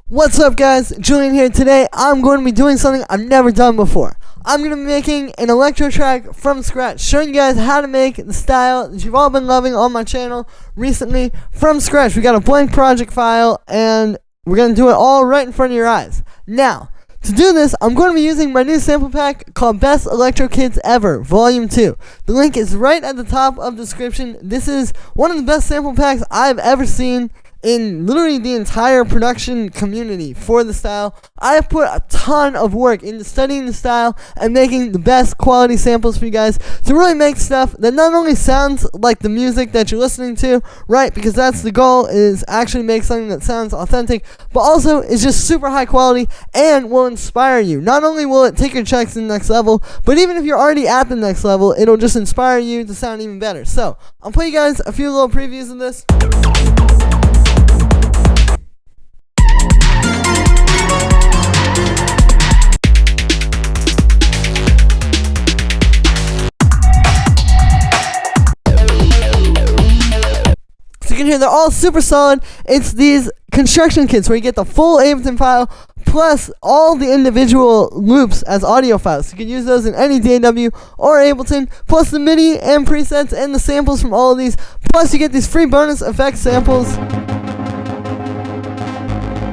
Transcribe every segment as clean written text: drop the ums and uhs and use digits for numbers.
What's up, guys? Julian here. Today I'm going to be doing something I've never done before. I'm going to be making an electro track from scratch, showing you guys how to make the style that you've all been loving on my channel recently from scratch. We got a blank project file and we're going to do it all right in front of your eyes. Now, to do this, I'm going to be using my new sample pack called Best Electro Kits Ever, Volume 2. The link is right at the top of the description. This is one of the best sample packs I've ever seen in literally the entire production community for the style. I have put a ton of work into studying the style and making the best quality samples for you guys to really make stuff that not only sounds like the music that you're listening to, right, because that's the goal, is actually make something that sounds authentic, but also is just super high quality and will inspire you. Not only will it take your tracks to the next level, but even if you're already at the next level, it'll just inspire you to sound even better. So, I'll play you guys a few little previews of this. You can hear they're all super solid. It's these construction kits where you get the full Ableton file plus all the individual loops as audio files. You can use those in any DAW or Ableton, plus the MIDI and presets and the samples from all of these. Plus you get these free bonus effects samples.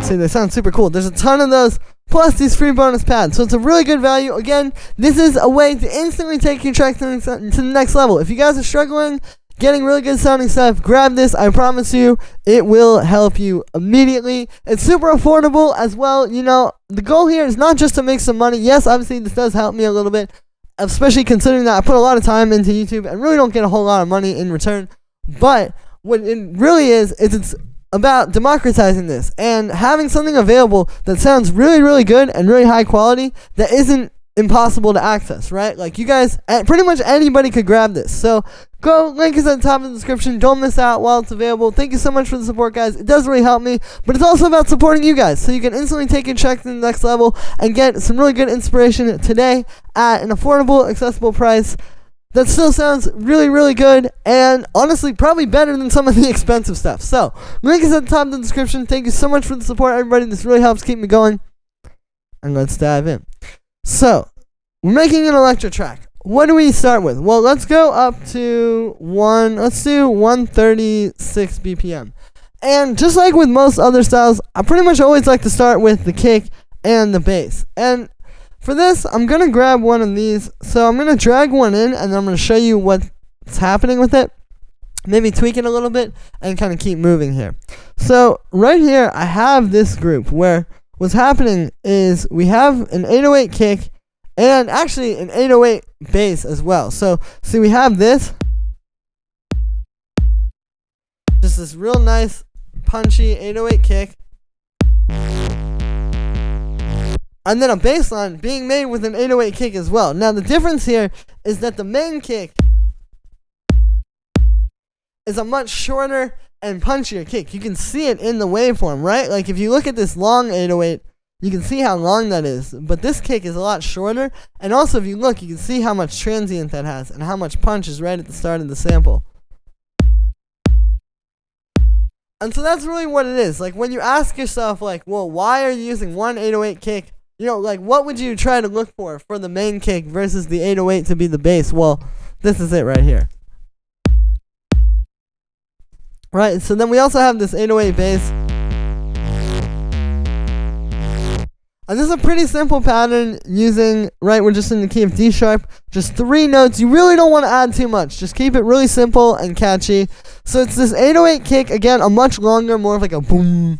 See, they sound super cool. There's a ton of those, plus these free bonus pads. So it's a really good value. Again, this is a way to instantly take your track to the next level. If you guys are struggling getting really good sounding stuff, grab this. I promise you, it will help you immediately. It's super affordable as well. You know, the goal here is not just to make some money. Yes, obviously this does help me a little bit, especially considering that I put a lot of time into YouTube and really don't get a whole lot of money in return. But what it really is it's about democratizing this and having something available that sounds really, really good and really high quality that isn't impossible to access, right? Like, you guys, pretty much anybody could grab this. So go, link is at the top of the description. Don't miss out while it's available. Thank you so much for the support, guys. It does really help me, but it's also about supporting you guys, so you can instantly take your track to the next level and get some really good inspiration today at an affordable, accessible price that still sounds really, really good, and honestly probably better than some of the expensive stuff. So link is at the top of the description. Thank you so much for the support, everybody. This really helps keep me going, and let's dive in. So, we're making an electro track. What do we start with? Well, let's go up to let's do 136 BPM. And just like with most other styles, I pretty much always like to start with the kick and the bass. And for this, I'm going to grab one of these. So I'm going to drag one in, and then I'm going to show you what's happening with it. Maybe tweak it a little bit, and kind of keep moving here. So, right here, I have this group where what's happening is we have an 808 kick and actually an 808 bass as well. So, see, we have this. Just this real nice, punchy 808 kick. And then a bass line being made with an 808 kick as well. Now, the difference here is that the main kick is a much shorter and punchier kick. You can see it in the waveform, right? Like, if you look at this long 808, you can see how long that is. But this kick is a lot shorter. And also, if you look, you can see how much transient that has and how much punch is right at the start of the sample. And so that's really what it is. Like, when you ask yourself, like, well, why are you using one 808 kick? You know, like, what would you try to look for the main kick versus the 808 to be the bass? Well, this is it right here. Right, so then we also have this 808 bass. And this is a pretty simple pattern using, right, we're just in the key of D sharp. Just 3 notes. You really don't want to add too much. Just keep it really simple and catchy. So it's this 808 kick, again, a much longer, more of like a boom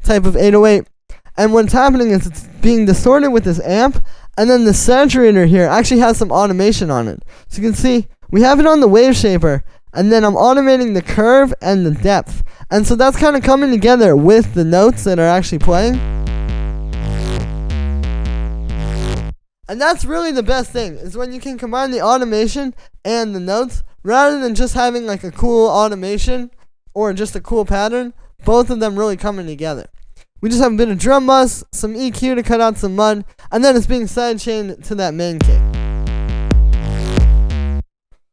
type of 808. And what's happening is it's being distorted with this amp. And then the saturator here actually has some automation on it. So you can see, we have it on the wave shaper. And then I'm automating the curve and the depth. And so that's kind of coming together with the notes that are actually playing. And that's really the best thing, is when you can combine the automation and the notes, rather than just having like a cool automation or just a cool pattern, both of them really coming together. We just have a bit of drum bus, some EQ to cut out some mud, and then it's being sidechained to that main kick.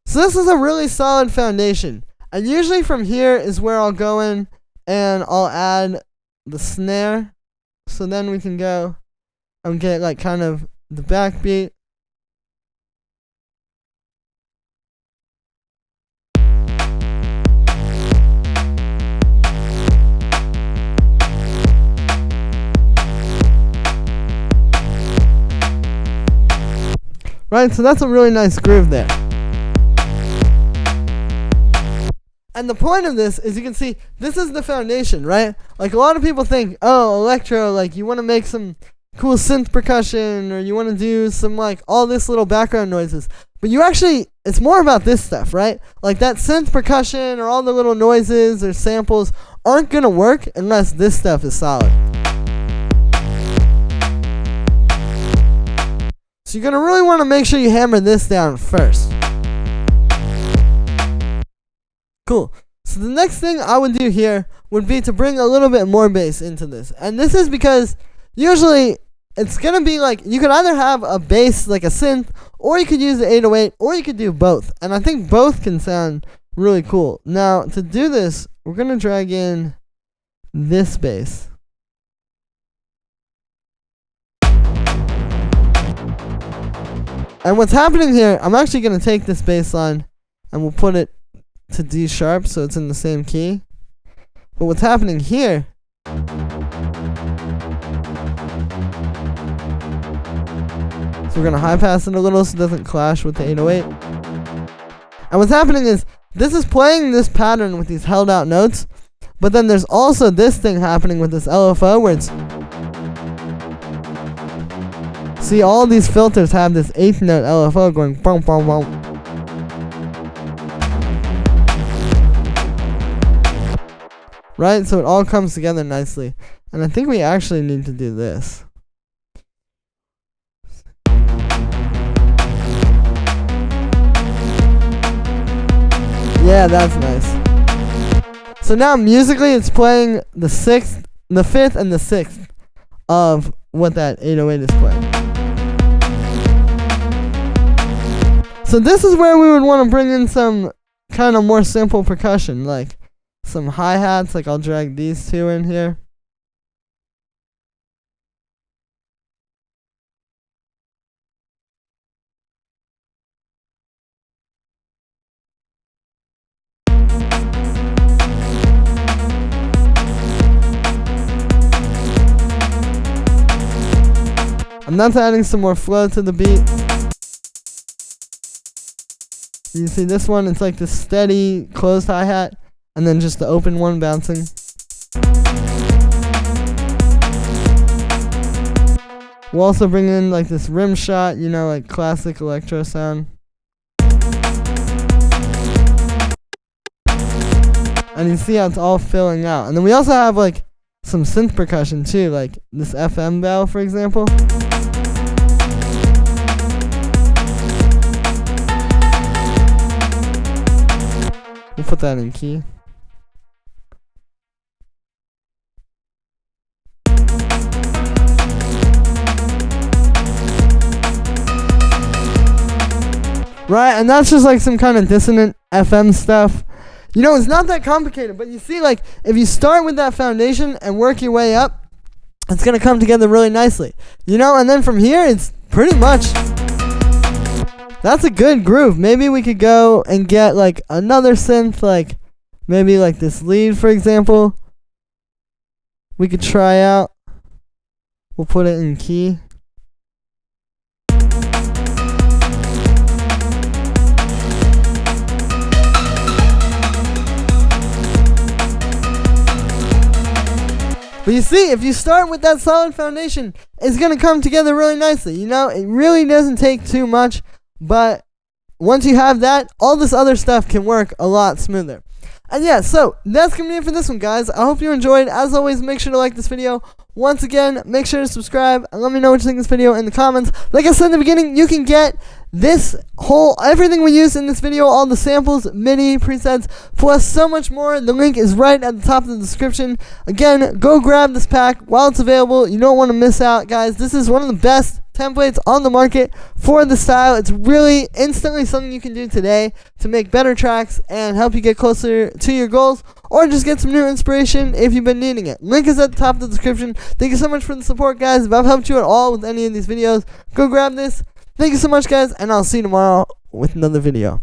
So this is a really solid foundation. And usually from here is where I'll go in and I'll add the snare So then we can go and get like kind of the backbeat. Right, so that's a really nice groove there. And the point of this is, you can see, this is the foundation, right? Like, a lot of people think, oh, electro, like, you want to make some cool synth percussion, or you want to do some, like, all this little background noises. But you actually, it's more about this stuff, right? Like, that synth percussion, or all the little noises, or samples, aren't going to work unless this stuff is solid. So you're going to really want to make sure you hammer this down first. Cool. So the next thing I would do here would be to bring a little bit more bass into this. And this is because usually it's going to be like, you could either have a bass like a synth, or you could use the 808, or you could do both. And I think both can sound really cool. Now, to do this, we're going to drag in this bass. And what's happening here, I'm actually going to take this bass line and we'll put it to D sharp, so it's in the same key. But what's happening here, so we're going to high pass it a little so it doesn't clash with the 808. And what's happening is, this is playing this pattern with these held out notes, but then there's also this thing happening with this LFO where it's, see, all these filters have this 8th note LFO going boom, boom, boom. Right, so it all comes together nicely. And I think we actually need to do this. Yeah, that's nice. So now musically it's playing the 6th, the 5th, and the 6th of what that 808 is playing. So this is where we would want to bring in some kind of more simple percussion, like some hi-hats, like I'll drag these two in here. And that's adding some more flow to the beat. You see this one, it's like the steady closed hi-hat, and then just the open one bouncing. We'll also bring in like this rim shot, you know, like classic electro sound. And you see how it's all filling out. And then we also have like some synth percussion too, like this FM bell, for example. We'll put that in key. Right, and that's just like some kind of dissonant FM stuff. You know, it's not that complicated, but you see, like, if you start with that foundation and work your way up, it's going to come together really nicely. You know, and then from here, it's pretty much, that's a good groove. Maybe we could go and get, like, another synth, like, maybe like this lead, for example. We could try out. We'll put it in key. But you see, if you start with that solid foundation, it's going to come together really nicely. You know, it really doesn't take too much, but once you have that, all this other stuff can work a lot smoother. And yeah, so that's going to be it for this one, guys. I hope you enjoyed. As always, make sure to like this video. Once again, make sure to subscribe and let me know what you think of this video in the comments. Like I said in the beginning, you can get this everything we use in this video, all the samples, MIDI, presets, plus so much more. The link is right at the top of the description. Again, go grab this pack while it's available. You don't want to miss out, guys. This is one of the best templates on the market for the style. It's really instantly something you can do today to make better tracks and help you get closer to your goals, or just get some new inspiration if you've been needing it. Link is at the top of the description. Thank you so much for the support, guys. If I've helped you at all with any of these videos, go grab this. Thank you so much, guys, and I'll see you tomorrow with another video.